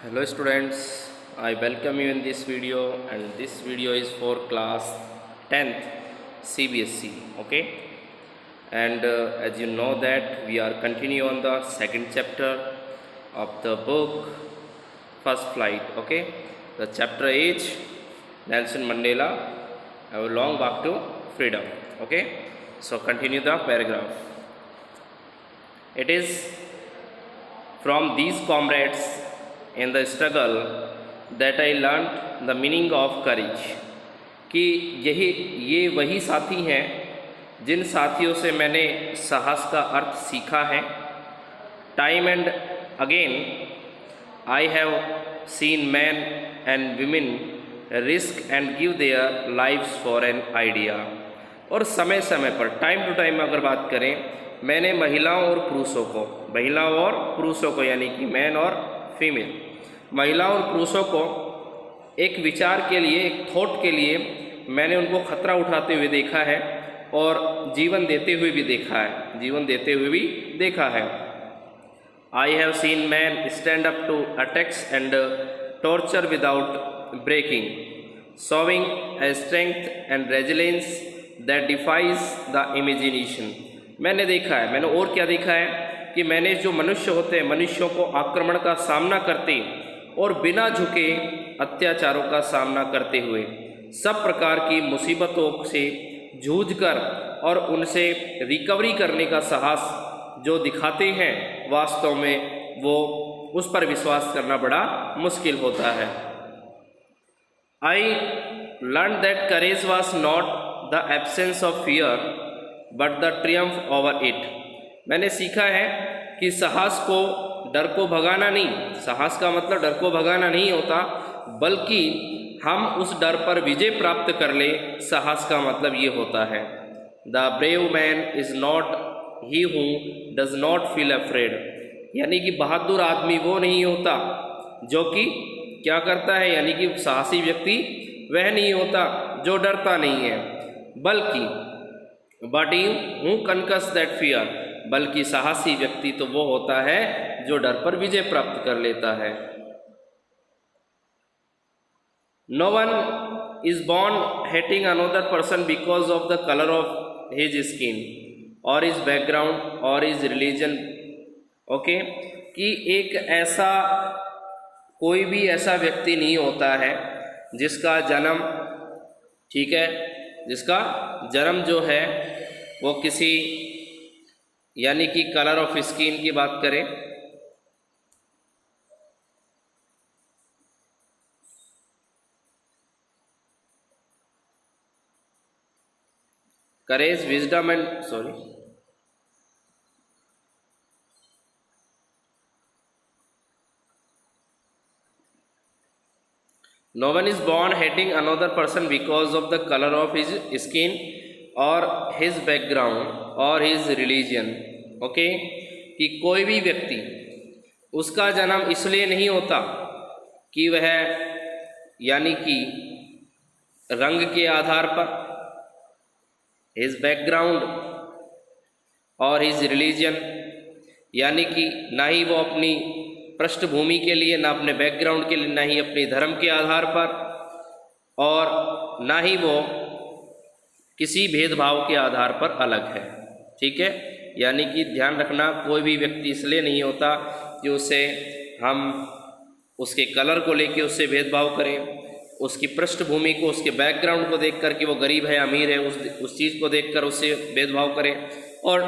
Hello students, I welcome you in this video, and this video is for class 10th CBSE. Okay, and as you know that we are continue on the second chapter of the book First Flight. Okay, the chapter is Nelson Mandela, a long walk to freedom. Okay, so continue the paragraph. It is from these comrades in the struggle that I learnt the meaning of courage, कि ये वही साथी हैं जिन साथियों से मैंने साहस का अर्थ सीखा है. Time and again I have seen man and women risk and give their lives for an idea. और समय समय पर टाइम टू टाइम अगर बात करें, मैंने महिलाओं और पुरुषों को यानी कि मैन और फीमेल, महिलाओं और पुरुषों को एक विचार के लिए, एक थॉट के लिए मैंने उनको खतरा उठाते हुए देखा है और जीवन देते हुए भी देखा है. I have seen man stand up to attacks and torture without breaking, showing a strength and resilience that defies the imagination. मैंने देखा है, मैंने और क्या देखा है कि मैंने जो मनुष्य होते हैं, मनुष्यों को आक्रमण का सामना करते और बिना झुके अत्याचारों का सामना करते हुए सब प्रकार की मुसीबतों से जूझकर और उनसे रिकवरी करने का साहस जो दिखाते हैं, वास्तव में वो उस पर विश्वास करना बड़ा मुश्किल होता है. I learn that courage was not the absence of fear but the Triumph over it. मैंने सीखा है कि साहस को डर को भगाना नहीं, साहस का मतलब डर को भगाना नहीं होता, बल्कि हम उस डर पर विजय प्राप्त कर ले. साहस का मतलब ये होता है, the brave man is not he who does not feel afraid. यानी कि बहादुर आदमी वो नहीं होता जो कि क्या करता है, यानी कि साहसी व्यक्ति वह नहीं होता जो डरता नहीं है, बल्कि बट हू कनकस दैट फियर, बल्कि साहसी व्यक्ति तो वो होता है जो डर पर विजय प्राप्त कर लेता है. No one is born hating another person because of the colour of his skin or his background or his religion. Okay, कि एक ऐसा कोई भी ऐसा व्यक्ति नहीं होता है जिसका जन्म, ठीक है, जिसका जन्म जो है वो किसी, यानी कि कलर ऑफ स्किन की बात करें, courage, wisdom and no one is born hating another person because of the color of his skin or his background or his religion. Okay, कि कोई भी व्यक्ति, उसका जन्म इसलिए नहीं होता कि वह, यानी कि रंग के आधार पर, his background or his religion, यानी कि ना ही वो अपनी पृष्ठभूमि के लिए, ना अपने बैकग्राउंड के लिए, ना ही अपने धर्म के आधार पर, और ना ही वो किसी भेदभाव के आधार पर अलग है. ठीक है, यानी कि ध्यान रखना, कोई भी व्यक्ति इसलिए नहीं होता कि उसे हम उसके कलर को लेके उससे भेदभाव करें, उसकी पृष्ठभूमि को, उसके बैकग्राउंड को देखकर कि वो गरीब है अमीर है, उस चीज़ को देखकर उससे भेदभाव करें, और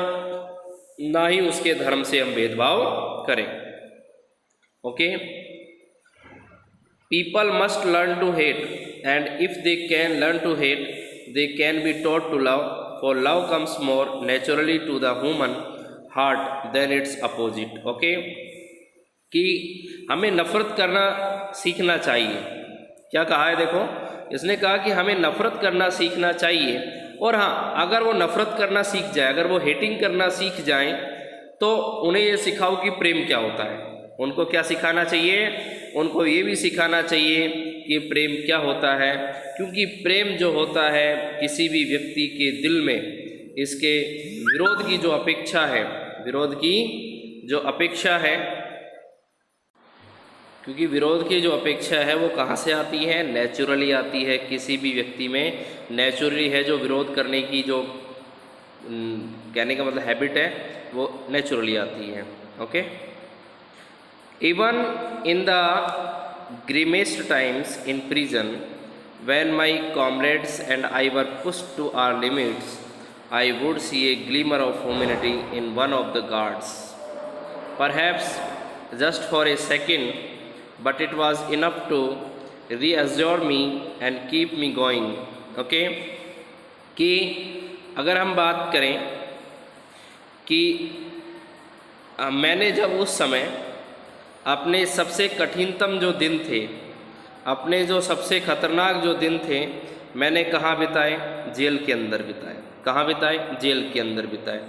ना ही उसके धर्म से हम भेदभाव करें. Okay, people must learn to hate and if they can learn to hate they can be taught to love, for love comes more naturally to the human heart than its opposite. Okay, कि हमें नफ़रत करना सीखना चाहिए. क्या कहा है, देखो, इसने कहा कि हमें नफ़रत करना सीखना चाहिए, और हाँ, अगर वो नफ़रत करना सीख जाए, अगर वो हेटिंग करना सीख जाएं, तो उन्हें ये सिखाओ कि प्रेम क्या होता है. उनको क्या सिखाना चाहिए, उनको ये भी सिखाना चाहिए कि प्रेम क्या होता है, क्योंकि प्रेम जो होता है किसी भी व्यक्ति के दिल में इसके विरोध की जो अपेक्षा है, क्योंकि विरोध की जो अपेक्षा है वो कहाँ से आती है? नेचुरली आती है। किसी भी व्यक्ति में नेचुरली है जो विरोध करने की जो कहने का मतलब हैबिट है वो नेचुरली आती है। Okay, even in the grimmest times in prison when my comrades and I were pushed to our limits, I would see a glimmer of humanity in one of the guards. Perhaps just for a second, but it was enough to reassure me and keep me going. Okay? कि अगर हम बात करें कि मैंने जब उस समय अपने सबसे कठिनतम जो दिन थे, अपने जो सबसे ख़तरनाक जो दिन थे, मैंने कहाँ बिताए? जेल के अंदर बिताए। कहाँ बिताए? जेल के अंदर बिताए।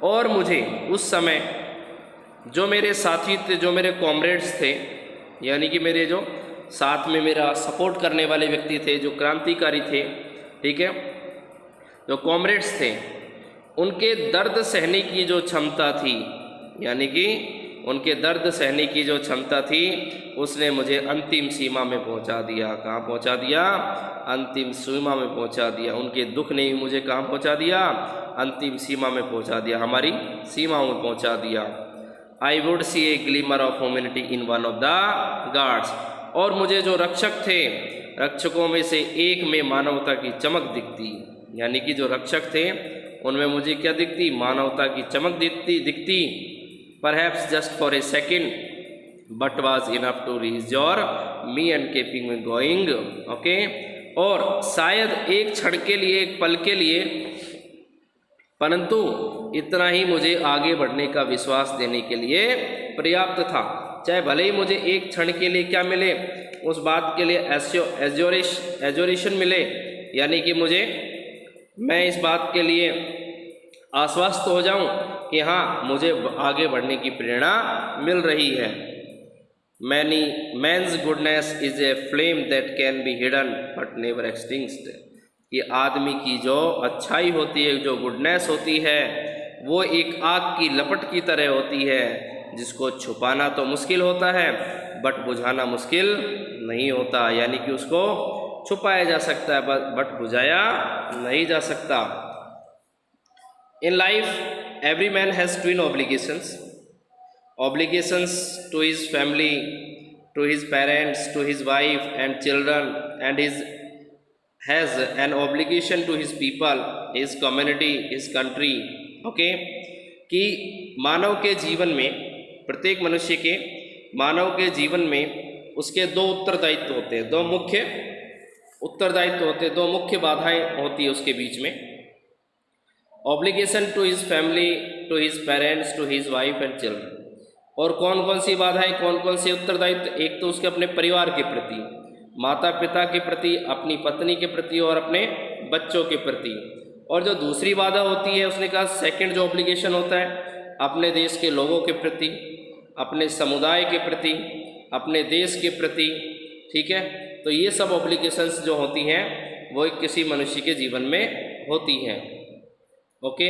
और मुझे उस समय जो मेरे साथी थे, जो मेरे कॉमरेड्स थे, यानी कि मेरे जो साथ में मेरा सपोर्ट करने वाले व्यक्ति थे, जो क्रांतिकारी थे, ठीक है, जो कॉमरेड्स थे, उनके दर्द सहने की जो क्षमता थी, यानी कि उनके दर्द सहने की जो क्षमता थी, उसने मुझे अंतिम सीमा में पहुंचा दिया। कहाँ पहुंचा दिया? अंतिम सीमा में पहुंचा दिया। उनके दुख ने मुझे कहाँ पहुंचा दिया? अंतिम सीमा में पहुंचा दिया, हमारी सीमाओं में पहुंचा दिया। I would see A glimmer of humanity in one of the guards. और मुझे जो रक्षक थे, रक्षकों में से एक में मानवता की चमक दिखती, यानी कि जो रक्षक थे उनमें मुझे क्या दिखती? मानवता की चमक दिखती। Perhaps just for a second, but was enough to reassure me and keeping me going. Okay? और शायद एक क्षण के लिए, एक पल के लिए, परंतु इतना ही मुझे आगे बढ़ने का विश्वास देने के लिए पर्याप्त था। चाहे भले ही मुझे एक क्षण के लिए क्या मिले, उस बात के लिए एजोरेशन मिले, यानी कि मैं इस बात के लिए आश्वस्त हो जाऊं कि हाँ, मुझे आगे बढ़ने की प्रेरणा मिल रही है। Man's goodness is a flame that can be hidden but never extinguished. कि आदमी की जो अच्छाई होती है, जो गुडनेस होती है, वो एक आग की लपट की तरह होती है, जिसको छुपाना तो मुश्किल होता है बट बुझाना मुश्किल नहीं होता। यानी कि उसको छुपाया जा सकता है बट बुझाया नहीं जा सकता। In life, every man has twin obligations to his family, to his parents, to his wife and children, and has an obligation to his people, his community, his country. Okay? कि मानव के जीवन में, प्रत्येक मनुष्य के मानव के जीवन में उसके दो उत्तरदायित्व होते हैं, दो मुख्य उत्तरदायित्व होते हैं, दो मुख्य बाधाएं होती है उसके बीच में। Obligation to his family, to his parents, to his wife and children. और कौन कौन सी बाधाएं, कौन कौन से उत्तरदायित्व? एक तो उसके अपने परिवार के प्रति, माता पिता के प्रति, अपनी पत्नी के प्रति और अपने बच्चों के प्रति। और जो दूसरी बाधा होती है, उसने कहा सेकंड जो ऑब्लिगेशन होता है, अपने देश के लोगों के प्रति, अपने समुदाय के प्रति, अपने देश के प्रति। ठीक है, तो ये सब ऑब्लिगेशंस जो होती हैं वो किसी मनुष्य के जीवन में होती हैं। Okay,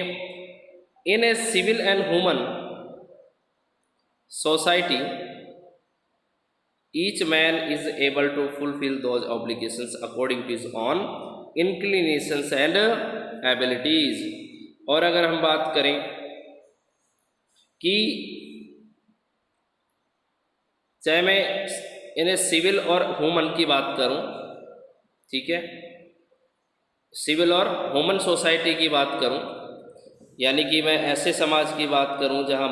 in a civil and human society each man is able to fulfil those obligations according to his own inclinations and abilities. और अगर हम बात करें कि चाहे मैं इन्हें सिविल और ह्यूमन की बात करूं, ठीक है, सिविल और ह्यूमन सोसाइटी की बात करूं, यानी कि मैं ऐसे समाज की बात करूं जहां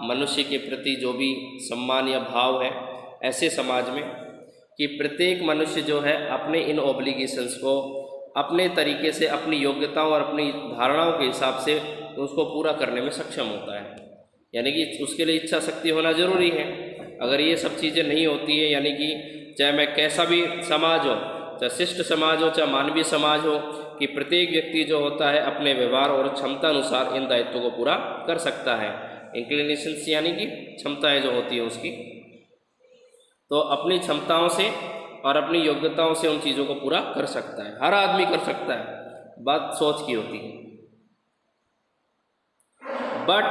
मनुष्य के प्रति जो भी सम्मान या भाव है, ऐसे समाज में कि प्रत्येक मनुष्य जो है अपने इन ऑब्लिगेशंस को अपने तरीके से, अपनी योग्यताओं और अपनी धारणाओं के हिसाब से उसको पूरा करने में सक्षम होता है। यानी कि उसके लिए इच्छा शक्ति होना जरूरी है। अगर ये सब चीज़ें नहीं होती है, यानी कि चाहे मैं कैसा भी समाज हो, चाहे शिष्ट समाज हो, चाहे मानवीय समाज हो, कि प्रत्येक व्यक्ति जो होता है अपने व्यवहार और क्षमता अनुसार इन दायित्वों को पूरा कर सकता है। इंक्लिनेशंस यानी कि क्षमताएं जो होती है उसकी, तो अपनी क्षमताओं से और अपनी योग्यताओं से उन चीज़ों को पूरा कर सकता है। हर आदमी कर सकता है, बात सोच की होती है। But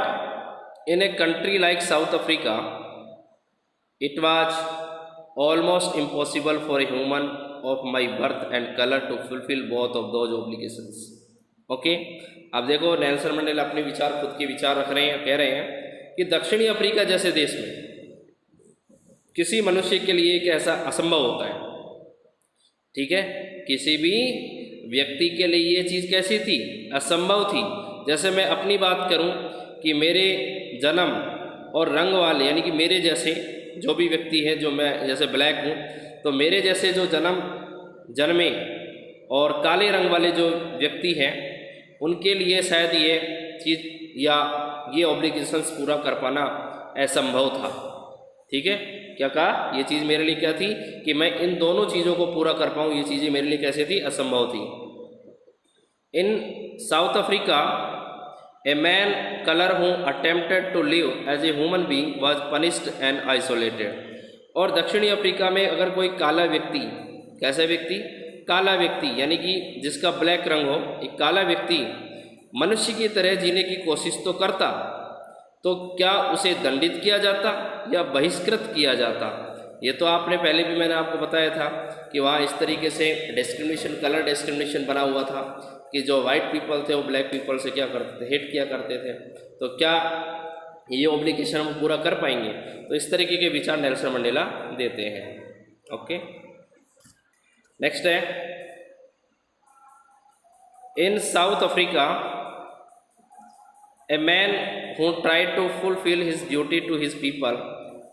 in a country like south Africa It was almost impossible for a human of my birth and color to fulfill both of those obligations. Okay, अब देखो नेल्सन मंडेला अपने विचार, खुद के विचार रख रहे हैं, कह रहे हैं कि दक्षिणी अफ्रीका जैसे देश में किसी मनुष्य के लिए एक ऐसा असंभव होता है, ठीक है, किसी भी व्यक्ति के लिए ये चीज़ कैसी थी, असंभव थी। जैसे मैं अपनी बात करूं कि मेरे जन्म और रंग वाले, यानी कि मेरे जैसे जो भी व्यक्ति है, जो मैं जैसे ब्लैक हूँ, तो मेरे जैसे जो जन्मे और काले रंग वाले जो व्यक्ति हैं, उनके लिए शायद ये चीज़ या ये ऑब्लिगेशंस पूरा कर पाना असंभव था। ठीक है, क्या कहा, ये चीज़ मेरे लिए क्या थी कि मैं इन दोनों चीज़ों को पूरा कर पाऊँ, ये चीज़ें मेरे लिए कैसे थी, असंभव थी। In South Africa A man color who attempted to live as a human being was punished and isolated. और दक्षिणी अफ्रीका में अगर कोई काला व्यक्ति, कैसा व्यक्ति, काला व्यक्ति यानी कि जिसका ब्लैक रंग हो, एक काला व्यक्ति मनुष्य की तरह जीने की कोशिश तो करता, तो क्या उसे दंडित किया जाता या बहिष्कृत किया जाता। ये तो आपने पहले भी मैंने आपको बताया था कि वहाँ इस तरीके से डिस्क्रिमिनेशन, कलर डिस्क्रिमिनेशन बना हुआ था कि जो वाइट पीपल थे वो ब्लैक पीपल से क्या करते थे, हेट किया करते थे। तो क्या ये ऑब्लिगेशन हम पूरा कर पाएंगे? तो इस तरीके के विचार नेल्सन मंडेला देते हैं। ओके, नेक्स्ट है, in South Africa a man who tried to fulfil his duty to his people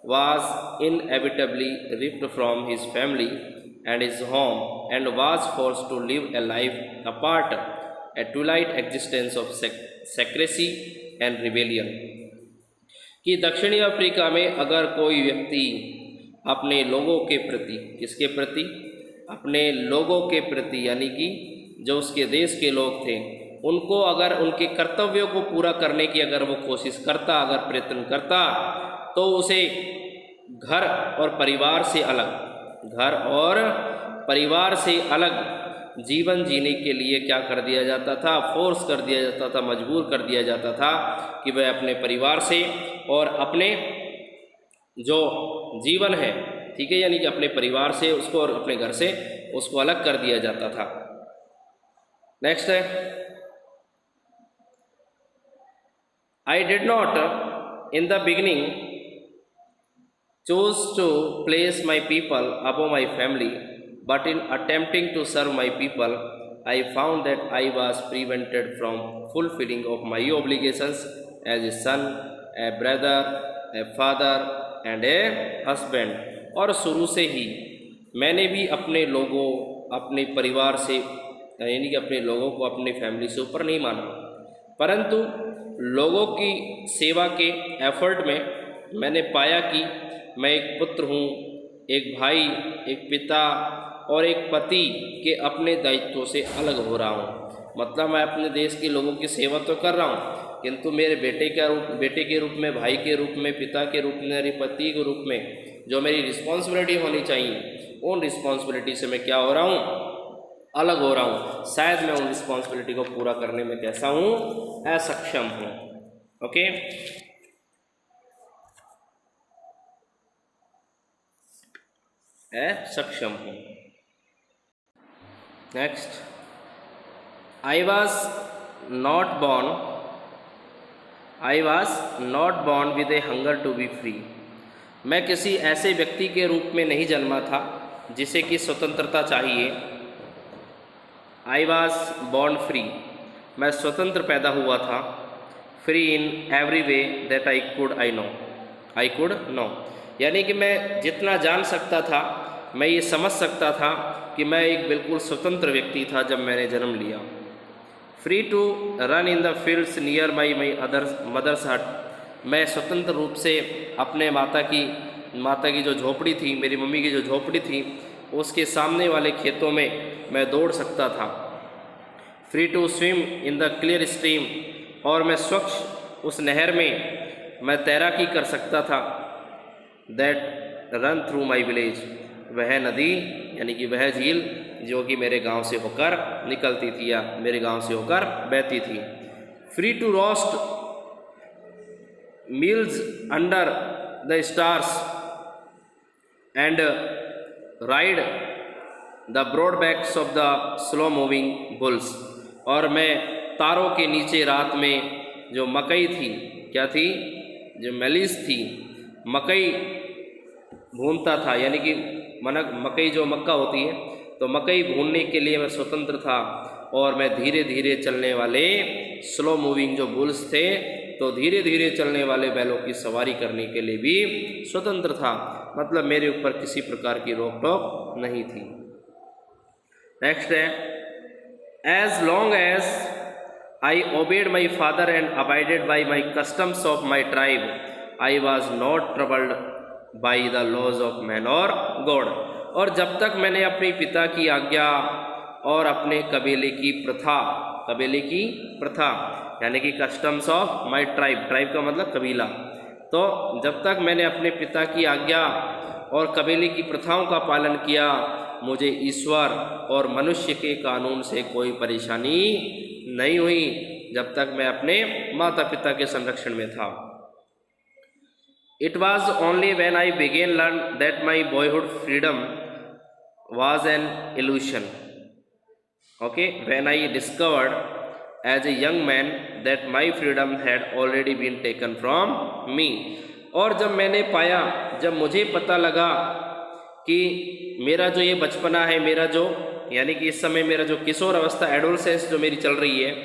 was inevitably ripped from his family and his home and was forced to live a life apart, a twilight existence of secrecy and rebellion. कि दक्षिणी Africa में अगर कोई व्यक्ति अपने लोगों के प्रति, किसके प्रति, अपने लोगों के प्रति यानी कि जो उसके देश के लोग थे, उनको अगर उनके कर्तव्यों को पूरा करने की अगर वो कोशिश करता, अगर प्रयत्न करता, तो उसे घर और परिवार से अलग जीवन जीने के लिए क्या कर दिया जाता था, फोर्स कर दिया जाता था, मजबूर कर दिया जाता था कि वह अपने परिवार से और अपने जो जीवन है, ठीक है, यानी कि अपने परिवार से उसको और अपने घर से उसको अलग कर दिया जाता था। नेक्स्ट है, I did not in the beginning chose to place my people above my family, but in attempting to serve my people, I found that I was prevented from fulfilling of my obligations as a son, a brother, a father and a husband. और शुरू से ही मैंने भी अपने लोगों, अपने परिवार से, यानी कि अपने लोगों को अपनी फैमिली से ऊपर नहीं माना, परंतु लोगों की सेवा के एफर्ट में मैंने पाया कि मैं एक पुत्र हूँ, एक भाई, एक पिता और एक पति के अपने दायित्वों से अलग हो रहा हूँ। मतलब मैं अपने देश के लोगों की सेवा तो कर रहा हूँ, किंतु मेरे बेटे के रूप में, भाई के रूप में, पिता के रूप में, मेरे पति के रूप में जो मेरी रिस्पॉन्सिबिलिटी होनी चाहिए, उन रिस्पॉन्सिबिलिटी से मैं क्या हो रहा हूँ, अलग हो रहा हूँ। शायद मैं उन रिस्पॉन्सिबिलिटी को पूरा करने में कैसा हूँ, असक्षम हूँ। ओके, सक्षम हूँ। Next, I was not born with a hunger to be free. मैं किसी ऐसे व्यक्ति के रूप में नहीं जन्मा था जिसे कि स्वतंत्रता चाहिए। आई वॉज बॉर्न फ्री, मैं स्वतंत्र पैदा हुआ था। Free in every way that I could know, यानी कि मैं जितना जान सकता था, मैं ये समझ सकता था कि मैं एक बिल्कुल स्वतंत्र व्यक्ति था जब मैंने जन्म लिया। Free to run in the fields near my mother's hut, मैं स्वतंत्र रूप से अपने माता की जो झोपड़ी थी, मेरी मम्मी की जो झोपड़ी थी, उसके सामने वाले खेतों में मैं दौड़ सकता था। Free to swim in the clear stream, और मैं स्वच्छ उस नहर में मैं तैराकी कर सकता था। That run through my village, वह नदी यानी कि वह झील जो कि मेरे गांव से होकर निकलती थी या मेरे गांव से होकर बहती थी। Free to roast meals under the stars, and ride the broad backs of the slow moving bulls। और मैं तारों के नीचे रात में जो मकई थी, क्या थी, जो मेलिस थी, मकई भूनता था, यानी कि मकई जो मक्का होती है, तो मकई भूनने के लिए मैं स्वतंत्र था। और मैं धीरे धीरे चलने वाले स्लो मूविंग जो बुल्स थे, तो धीरे धीरे चलने वाले बैलों की सवारी करने के लिए भी स्वतंत्र था। मतलब मेरे ऊपर किसी प्रकार की रोक टोक नहीं थी। नेक्स्ट है, as long as I obeyed my father and abided by my customs of my tribe I was not troubled by the laws of man or God. और जब तक मैंने अपने पिता की आज्ञा और अपने कबीले की प्रथा यानी कि customs of my tribe, tribe का मतलब कबीला, तो जब तक मैंने अपने पिता की आज्ञा और कबीले की प्रथाओं का पालन किया, मुझे ईश्वर और मनुष्य के कानून से कोई परेशानी नहीं हुई, जब तक मैं अपने माता पिता के संरक्षण में था। It was only when I began learn that my boyhood freedom was an illusion. Okay, when I discovered as a young man that my freedom had already been taken from me। और जब मैंने पाया, जब मुझे पता लगा कि मेरा जो ये बचपना है, मेरा जो यानी कि इस समय मेरा जो किशोर अवस्था एडोलसेंस जो मेरी चल रही है,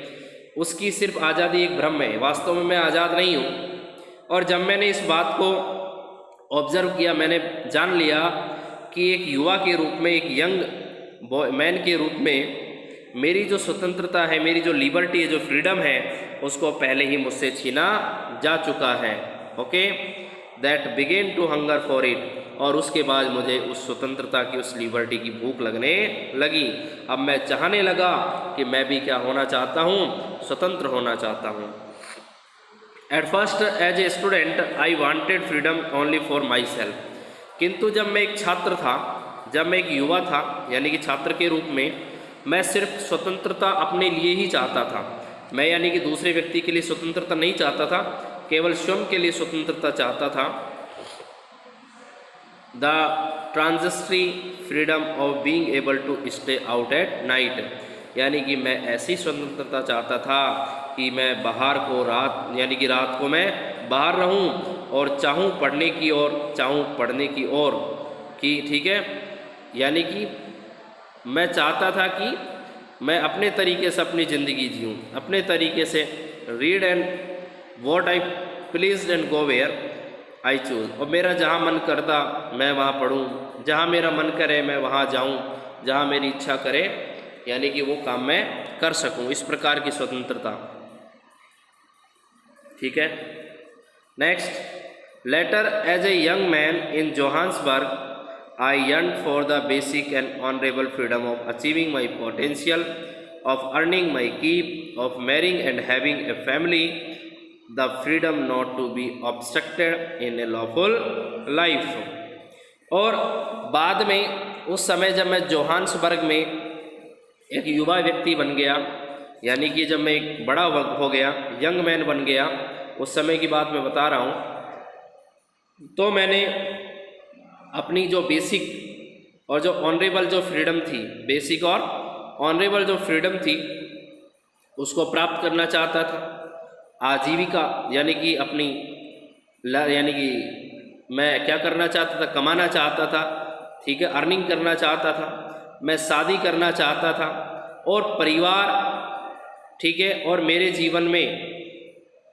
उसकी सिर्फ आज़ादी एक भ्रम है, वास्तव में मैं आज़ाद नहीं हूँ। और जब मैंने इस बात को ऑब्जर्व किया, मैंने जान लिया कि एक युवा के रूप में, एक यंग मैन के रूप में मेरी जो स्वतंत्रता है, मेरी जो लिबर्टी है, जो फ्रीडम है, उसको पहले ही मुझसे छीना जा चुका है। Okay, that began to hunger for it. और उसके बाद मुझे उस स्वतंत्रता की, उस लिबर्टी की भूख लगने लगी। अब मैं चाहने लगा कि मैं भी क्या होना चाहता हूँ, स्वतंत्र होना चाहता हूँ। At first as a student I wanted freedom only for myself. किंतु जब मैं एक छात्र था, जब मैं एक युवा था, यानी कि छात्र के रूप में, मैं सिर्फ स्वतंत्रता अपने लिए ही चाहता था। मैं यानी कि दूसरे व्यक्ति के लिए स्वतंत्रता नहीं चाहता था, केवल स्वयं के लिए स्वतंत्रता चाहता था। The transitory freedom of being able to stay out at night, यानी कि मैं ऐसी स्वतंत्रता चाहता था कि मैं बाहर को रात, यानी कि रात को मैं बाहर रहूं और चाहूं पढ़ने की और चाहूं पढ़ने की और कि ठीक है, यानी कि मैं चाहता था कि मैं अपने तरीके से अपनी ज़िंदगी जीऊँ, अपने तरीके से read and what I please and go where I choose. और मेरा जहाँ मन करता मैं वहाँ पढ़ूँ, जहाँ मेरा मन करे मैं वहाँ जाऊँ, जहाँ मेरी इच्छा करे यानी कि वो काम मैं कर सकूँ, इस प्रकार की स्वतंत्रता। ठीक है। Next, later as a young man in Johannesburg I yearned for the basic and honorable freedom of achieving my potential, of earning my keep, of marrying and having a family, the freedom not to be obstructed in a lawful life। और बाद में उस समय जब मैं Johannesburg में एक युवा व्यक्ति बन गया, यानी कि जब मैं एक बड़ा हो गया, यंग मैन बन गया, उस समय की बात मैं बता रहा हूँ, तो मैंने अपनी जो बेसिक और जो ऑनरेबल जो फ्रीडम थी, बेसिक और ऑनरेबल जो फ्रीडम थी, उसको प्राप्त करना चाहता था। आजीविका यानी कि अपनी यानी कि मैं क्या करना चाहता था, कमाना चाहता था, ठीक है, अर्निंग करना चाहता था, मैं शादी करना चाहता था और परिवार, ठीक है, और मेरे जीवन में,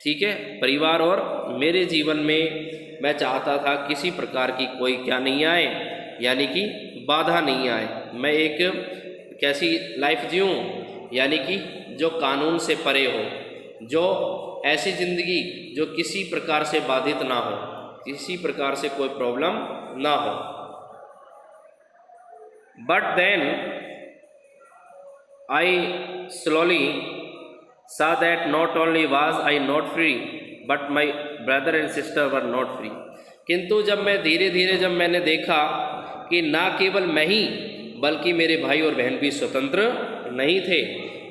ठीक है, परिवार और मेरे जीवन में मैं चाहता था किसी प्रकार की कोई क्या नहीं आए, यानी कि बाधा नहीं आए। मैं एक कैसी लाइफ जीऊँ, यानी कि जो कानून से परे हो, जो ऐसी ज़िंदगी जो किसी प्रकार से बाधित ना हो, किसी प्रकार से कोई प्रॉब्लम ना हो। But then I slowly saw that not only was I not free but my brother and sister were not free। किंतु जब मैं धीरे धीरे जब मैंने देखा कि ना केवल मैं ही बल्कि मेरे भाई और बहन भी स्वतंत्र नहीं थे,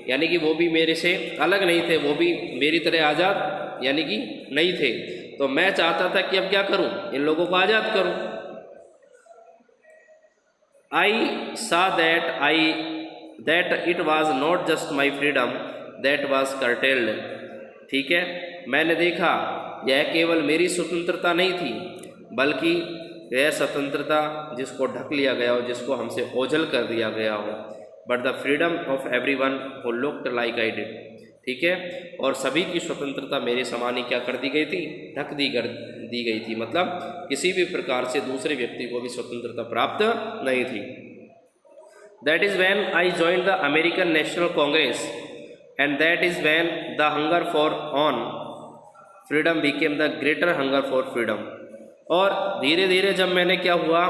यानी कि वो भी मेरे से अलग नहीं थे, वो भी मेरी तरह आज़ाद यानी कि नहीं थे, तो मैं चाहता था कि अब क्या करूं, इन लोगों को आज़ाद करूं। I saw that it was not just my freedom that was curtailed. ठीक है, मैंने देखा यह केवल मेरी स्वतंत्रता नहीं थी, बल्कि यह स्वतंत्रता जिसको ढक लिया गया हो, जिसको हमसे ओझल कर दिया गया हो, but the freedom of everyone who looked like I did. ठीक है, और सभी की स्वतंत्रता मेरे समान ही क्या कर दी गई थी, ढक दी गई थी। मतलब किसी भी प्रकार से दूसरे व्यक्ति को भी स्वतंत्रता प्राप्त नहीं थी। That is when I joined the American national Congress and that is when the hunger for on freedom became the greater hunger for freedom. और धीरे धीरे जब मैंने क्या हुआ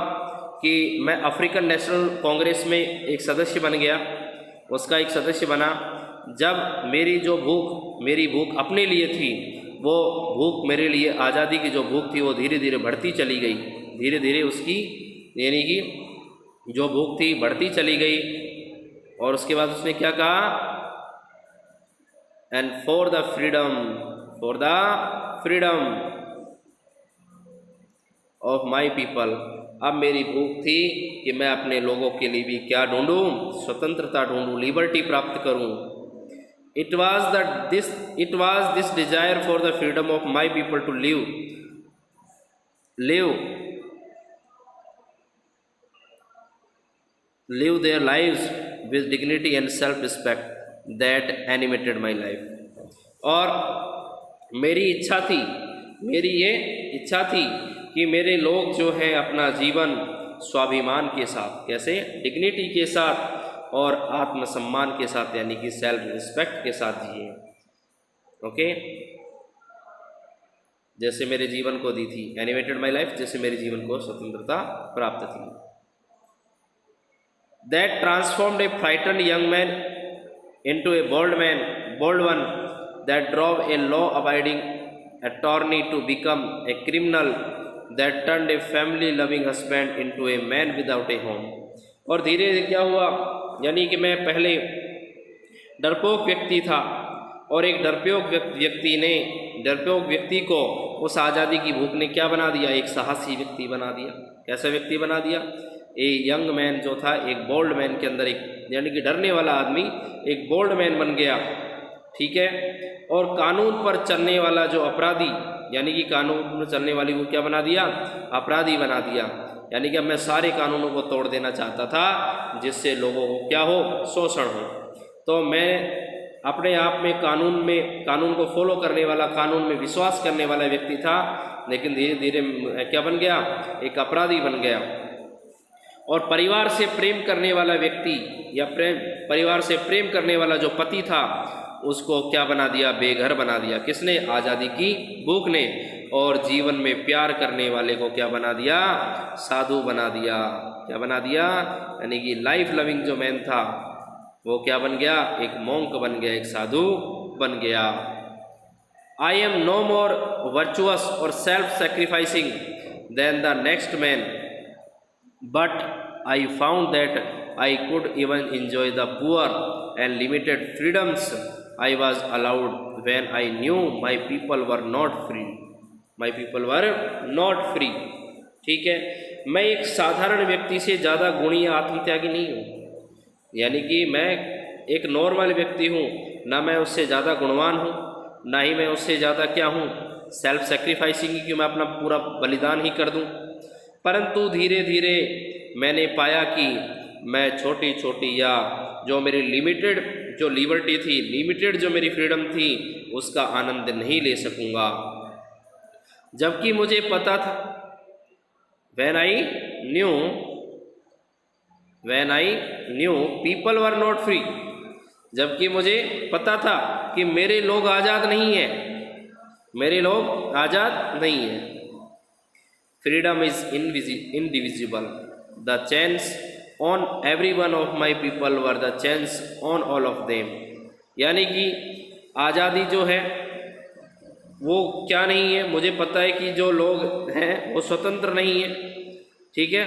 कि मैं अफ्रीकन नेशनल कांग्रेस में एक सदस्य बन गया, उसका एक सदस्य बना, जब मेरी भूख अपने लिए थी, वो भूख मेरे लिए आज़ादी की जो भूख थी वो धीरे धीरे बढ़ती चली गई। धीरे धीरे उसकी यानी कि जो भूख थी बढ़ती चली गई। और उसके बाद उसने क्या कहा, and for the freedom of my people. अब मेरी भूख थी कि मैं अपने लोगों के लिए भी क्या ढूंढूं, स्वतंत्रता ढूंढूं, लिबर्टी प्राप्त करूं। It was this desire for the freedom of my people to live their lives with dignity and self-respect that animated my life. और मेरी ये इच्छा थी कि मेरे लोग जो है अपना जीवन स्वाभिमान के साथ, कैसे, डिग्निटी के साथ और आत्मसम्मान के साथ, यानी कि सेल्फ रिस्पेक्ट के साथ जिए। ओके, जैसे मेरे जीवन को दी थी, एनिमेटेड माई लाइफ, जैसे मेरे जीवन को स्वतंत्रता प्राप्त थी। That transformed a frightened young man into a bold one that drove a law abiding attorney to become a criminal that turned a family loving husband into a man without a home. और धीरे धीरे क्या हुआ, यानी कि मैं पहले डरपोक व्यक्ति था, और एक डरपोक व्यक्ति को उस आज़ादी की भूख ने क्या बना दिया, एक साहसी व्यक्ति बना दिया। कैसा व्यक्ति बना दिया, ए यंग मैन जो था एक बोल्ड मैन के अंदर, एक यानी कि डरने वाला आदमी एक बोल्ड मैन बन गया। ठीक है, और कानून पर चलने वाला जो अपराधी, यानी कि कानून पर चलने वाली को क्या बना दिया, अपराधी बना दिया। यानी कि अब मैं सारे कानूनों को तोड़ देना चाहता था जिससे लोगों को क्या हो, शोषण हो। तो मैं अपने आप में कानून को फॉलो करने वाला, कानून में विश्वास करने वाला व्यक्ति था, लेकिन धीरे धीरे क्या बन गया, एक अपराधी बन गया। और परिवार से प्रेम करने वाला व्यक्ति या परिवार से प्रेम करने वाला जो पति था, उसको क्या बना दिया, बेघर बना दिया। किसने, आज़ादी की भूख ने। और जीवन में प्यार करने वाले को क्या बना दिया, साधु बना दिया। क्या बना दिया, यानी कि लाइफ लविंग जो मैन था वो क्या बन गया, एक मॉन्क बन गया, एक साधु बन गया। I am no more virtuous or self sacrificing than the next man, but I found that I could even enjoy the poor and limited freedoms I was allowed when I knew my people were not free. My people were not free. ठीक है, मैं एक साधारण व्यक्ति से ज़्यादा गुणी या आत्मत्यागी नहीं हूँ, यानी कि मैं एक नॉर्मल व्यक्ति हूँ, ना मैं उससे ज़्यादा गुणवान हूँ, ना ही मैं उससे ज़्यादा क्या हूँ, सेल्फ सेक्रीफाइसिंग कि मैं अपना पूरा बलिदान ही कर दूँ। परंतु धीरे धीरे मैंने पाया कि मैं छोटी छोटी या जो मेरी लिमिटेड जो लिबर्टी थी, लिमिटेड जो मेरी फ्रीडम थी, उसका आनंद नहीं ले सकूँगा। जबकि मुझे पता था, when I knew people were not free, जबकि मुझे पता था कि मेरे लोग आज़ाद नहीं हैं, मेरे लोग आज़ाद नहीं हैं। Freedom is indivisible. The chains on every one of my people were the chains on all of them. यानी कि आज़ादी जो है वो क्या नहीं है, मुझे पता है कि जो लोग हैं वो स्वतंत्र नहीं है। ठीक है,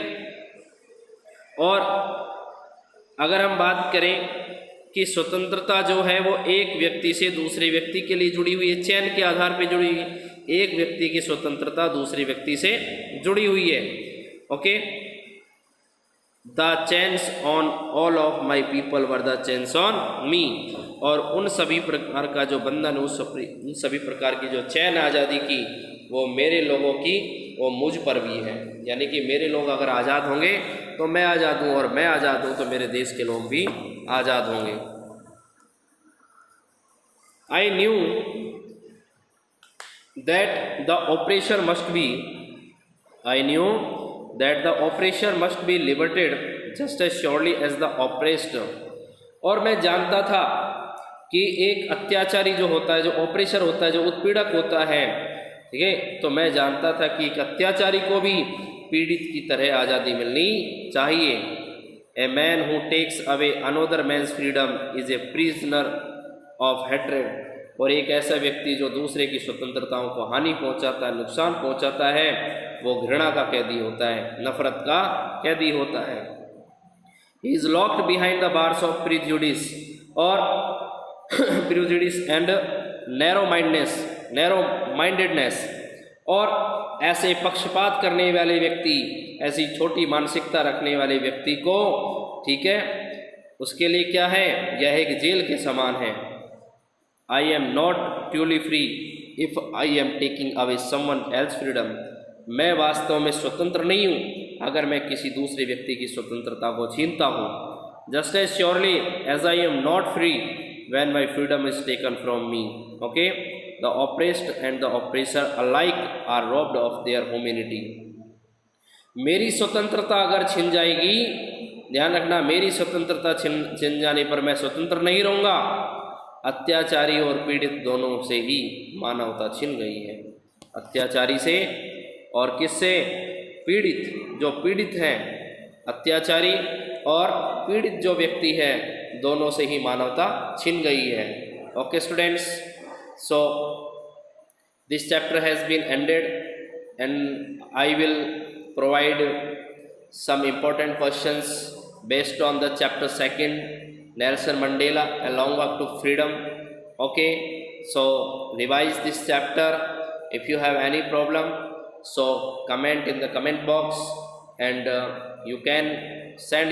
और अगर हम बात करें कि स्वतंत्रता जो है वो एक व्यक्ति से दूसरे व्यक्ति के लिए जुड़ी हुई है, चैन के आधार पर जुड़ी हुई है। एक व्यक्ति की स्वतंत्रता दूसरे व्यक्ति से जुड़ी हुई है। Okay, the chains on all of my people were the chains on me, और उन सभी प्रकार का जो बंधन, उन सभी प्रकार की जो चैन आज़ादी की, वो मेरे लोगों की, वो मुझ पर भी है। यानी कि मेरे लोग अगर आज़ाद होंगे तो मैं आज़ाद हूँ, और मैं आज़ाद हूँ तो मेरे देश के लोग भी आज़ाद होंगे। I knew that the operation must be, I knew that the oppressor must be liberated just as surely as the oppressed, और मैं जानता था कि एक अत्याचारी जो होता है, जो ऑपरेसर होता है, जो उत्पीड़क होता है, ठीक है, तो मैं जानता था कि एक अत्याचारी को भी पीड़ित की तरह आज़ादी मिलनी चाहिए। A man who takes away another man's freedom is a prisoner of hatred, और एक ऐसा व्यक्ति जो दूसरे की स्वतंत्रताओं को हानि पहुंचाता है, नुकसान पहुंचाता है, वो घृणा का कैदी होता है, नफरत का कैदी होता है। He is locked behind the bars of prejudice, और प्रिजुडिस एंड नैरो माइंडेडनेस, और ऐसे पक्षपात करने वाले व्यक्ति, ऐसी छोटी मानसिकता रखने वाले व्यक्ति को, ठीक है, उसके लिए क्या है, यह एक जेल के समान है। आई am not truly free if I am taking away someone else freedom, मैं वास्तव में स्वतंत्र नहीं हूँ अगर मैं किसी दूसरे व्यक्ति की स्वतंत्रता को छीनता हूँ। Just as surely as I am not free when my freedom is taken from me. Okay, the oppressed and the oppressor alike are robbed of their humanity. मेरी स्वतंत्रता अगर छिन जाएगी, ध्यान रखना, मेरी स्वतंत्रता छिन जाने पर मैं स्वतंत्र नहीं रहूँगा, अत्याचारी और पीड़ित दोनों से ही मानवता छिन गई है। अत्याचारी से और किससे? पीड़ित, जो पीड़ित हैं, अत्याचारी और पीड़ित जो व्यक्ति है, दोनों से ही मानवता छिन गई है। Okay students, so this chapter has been ended and I will provide some important questions based on the chapter 2, Nelson Mandela, A Long Walk to Freedom. Okay, so revise this chapter. If you have any problem, so comment in the comment box, and you can send